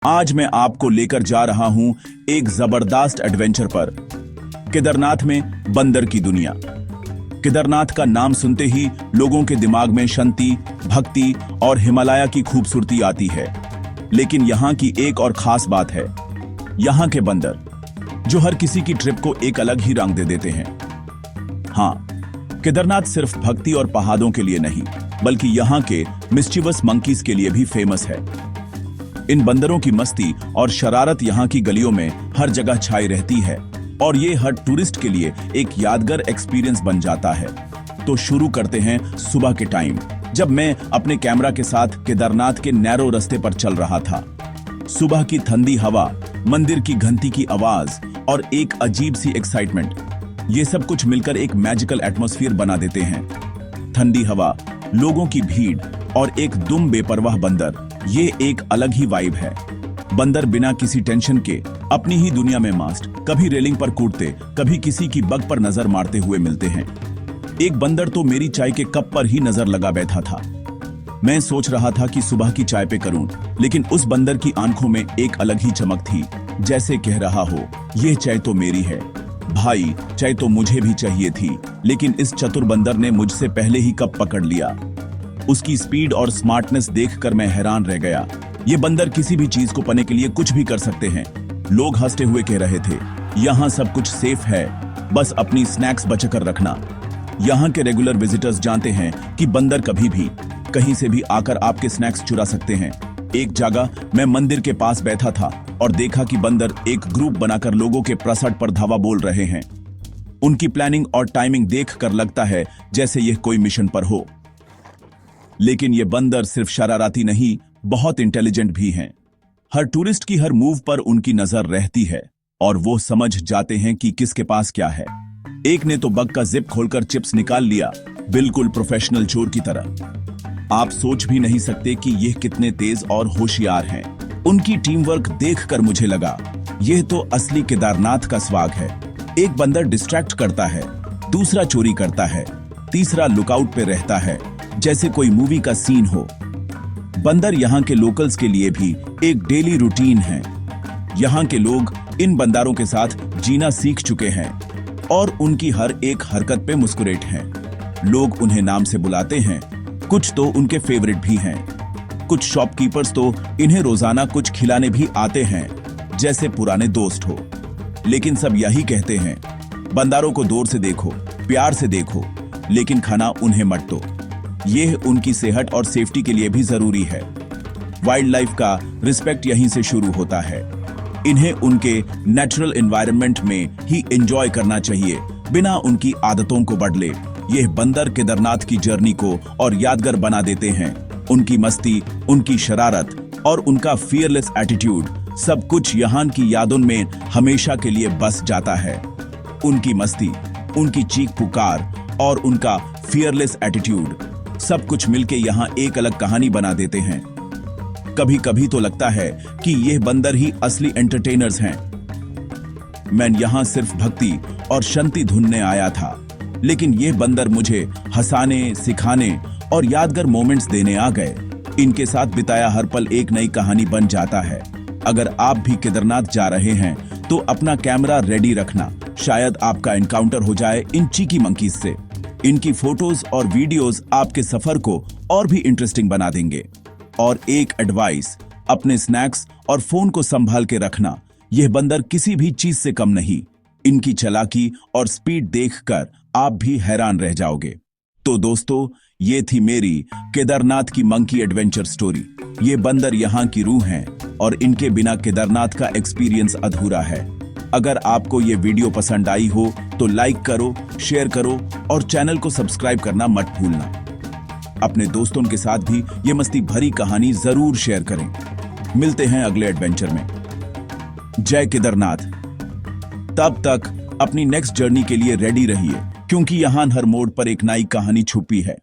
आज मैं आपको लेकर जा रहा हूं एक जबरदस्त एडवेंचर पर। केदारनाथ में बंदर की दुनिया। केदारनाथ का नाम सुनते ही लोगों के दिमाग में शांति, भक्ति और हिमालय की खूबसूरती आती है। लेकिन यहाँ की एक और खास बात है, यहाँ के बंदर, जो हर किसी की ट्रिप को एक अलग ही रंग दे देते हैं। हाँ, केदारनाथ सिर्फ भक्ति और पहाड़ों के लिए नहीं, बल्कि यहाँ के मिस्चीवस मंकीज के लिए भी फेमस है। इन बंदरों की मस्ती और शरारत यहाँ की गलियों में हर जगह छाई रहती है और ये हर टूरिस्ट के लिए एक यादगार एक्सपीरियंस बन जाता है। तो शुरू करते हैं सुबह के टाइम, जब मैं अपने कैमरा के साथ केदारनाथ के नैरो रास्ते पर चल रहा था। सुबह की ठंडी हवा, मंदिर की घंटी की आवाज और एक अजीब सी एक्साइटमेंट, ये सब कुछ मिलकर एक मैजिकल एटमॉस्फेयर बना देते हैं। ठंडी हवा, लोगों की भीड़ और एक दुम बेपरवाह बंदर, ये एक अलग ही वाइब है। बंदर बिना किसी टेंशन के अपनी ही दुनिया में मस्त, कभी रेलिंग पर कूदते, कभी किसी की बग पर नजर मारते हुए मिलते हैं। एक बंदर तो मेरी चाय के कप पर ही नजर लगा बैठा था। मैं सोच रहा था कि सुबह की चाय पे करूं, लेकिन उस बंदर की आंखों में एक अलग ही चमक थी, जैसे कह रहा हो, यह चाय तो मेरी है। भाई, चाय तो मुझे भी चाहिए थी, लेकिन इस चतुर बंदर ने मुझसे पहले ही कप पकड़ लिया। उसकी स्पीड और स्मार्टनेस देखकर मैं हैरान रह गया। ये बंदर किसी भी चीज को पाने के लिए कुछ भी कर सकते हैं। लोग हंसते हुए कह रहे थे, यहाँ सब कुछ सेफ है, बस अपनी स्नैक्स बचाकर रखना। यहाँ के रेगुलर विजिटर्स जानते हैं कि बंदर कभी भी कहीं से भी आकर आपके स्नैक्स चुरा सकते हैं। एक जगह मैं मंदिर के पास बैठा था और देखा कि बंदर एक ग्रुप बनाकर लोगों के प्रसाद पर धावा बोल रहे हैं। उनकी प्लानिंग और टाइमिंग देखकर लगता है जैसे यह कोई मिशन पर हो। लेकिन ये बंदर सिर्फ शरारती नहीं, बहुत इंटेलिजेंट भी हैं। हर टूरिस्ट की हर मूव पर उनकी नजर रहती है और वो समझ जाते हैं कि किसके पास क्या है। एक ने तो बग का जिप खोलकर चिप्स निकाल लिया, बिल्कुल प्रोफेशनल चोर की तरह। आप सोच भी नहीं सकते कि ये कितने तेज और होशियार हैं। उनकी टीम वर्क देखकर मुझे लगा, यह तो असली केदारनाथ का स्वाग है। एक बंदर डिस्ट्रैक्ट करता है, दूसरा चोरी करता है, तीसरा लुकआउट पे रहता है, जैसे कोई मूवी का सीन हो। बंदर यहाँ के लोकल्स के लिए भी एक डेली रूटीन है। यहाँ के लोग इन बंदरों के साथ जीना सीख चुके हैं और उनकी हर एक हरकत पे मुस्कुराते हैं। लोग उन्हें नाम से बुलाते हैं, कुछ तो उनके फेवरेट भी हैं। कुछ शॉपकीपर्स तो इन्हें रोजाना कुछ खिलाने भी आते हैं, जैसे पुराने दोस्त हो। लेकिन सब यही कहते हैं, बंदरों को दूर से देखो, प्यार से देखो, लेकिन खाना उन्हें मत दो। यह उनकी सेहत और सेफ्टी के लिए भी जरूरी है। वाइल्ड लाइफ का रिस्पेक्ट यहीं से शुरू होता है। इन्हें उनके नेचुरल एनवायरनमेंट में ही एंजॉय करना चाहिए, बिना उनकी आदतों को बदले। यह बंदर केदारनाथ की जर्नी को और यादगार बना देते हैं। उनकी मस्ती, उनकी शरारत और उनका फियरलेस एटीट्यूड, सब कुछ यहाँ की यादों में हमेशा के लिए बस जाता है। उनकी मस्ती, उनकी चीख पुकार और उनका फियरलेस एटीट्यूड, सब कुछ मिलके यहाँ एक अलग कहानी बना देते हैं। कभी कभी तो लगता है कि यह बंदर ही असली एंटरटेनर्स हैं। मैं यहाँ सिर्फ भक्ति और शांति ढूंढने आया था, लेकिन यह बंदर मुझे हंसाने, सिखाने और यादगार मोमेंट्स देने आ गए। इनके साथ बिताया हर पल एक नई कहानी बन जाता है। अगर आप भी केदारनाथ जा रहे हैं तो अपना कैमरा रेडी रखना, शायद आपका एनकाउंटर हो जाए इन चीकी मंकीज से। इनकी फोटोज और वीडियोस आपके सफर को और भी इंटरेस्टिंग बना देंगे। और एक एडवाइस, अपने स्नैक्स और फोन को संभाल के रखना। यह बंदर किसी भी चीज से कम नहीं। इनकी चालाकी और स्पीड देखकर आप भी हैरान रह जाओगे। तो दोस्तों, ये थी मेरी केदारनाथ की मंकी एडवेंचर स्टोरी। ये बंदर यहाँ की रूह हैं और इनके बिना केदारनाथ का एक्सपीरियंस अधूरा है। अगर आपको ये वीडियो पसंद आई हो तो लाइक करो, शेयर करो और चैनल को सब्सक्राइब करना मत भूलना। अपने दोस्तों के साथ भी ये मस्ती भरी कहानी जरूर शेयर करें। मिलते हैं अगले एडवेंचर में। जय केदारनाथ। तब तक अपनी नेक्स्ट जर्नी के लिए रेडी रहिए, क्योंकि यहाँ हर मोड़ पर एक नई कहानी छुपी है।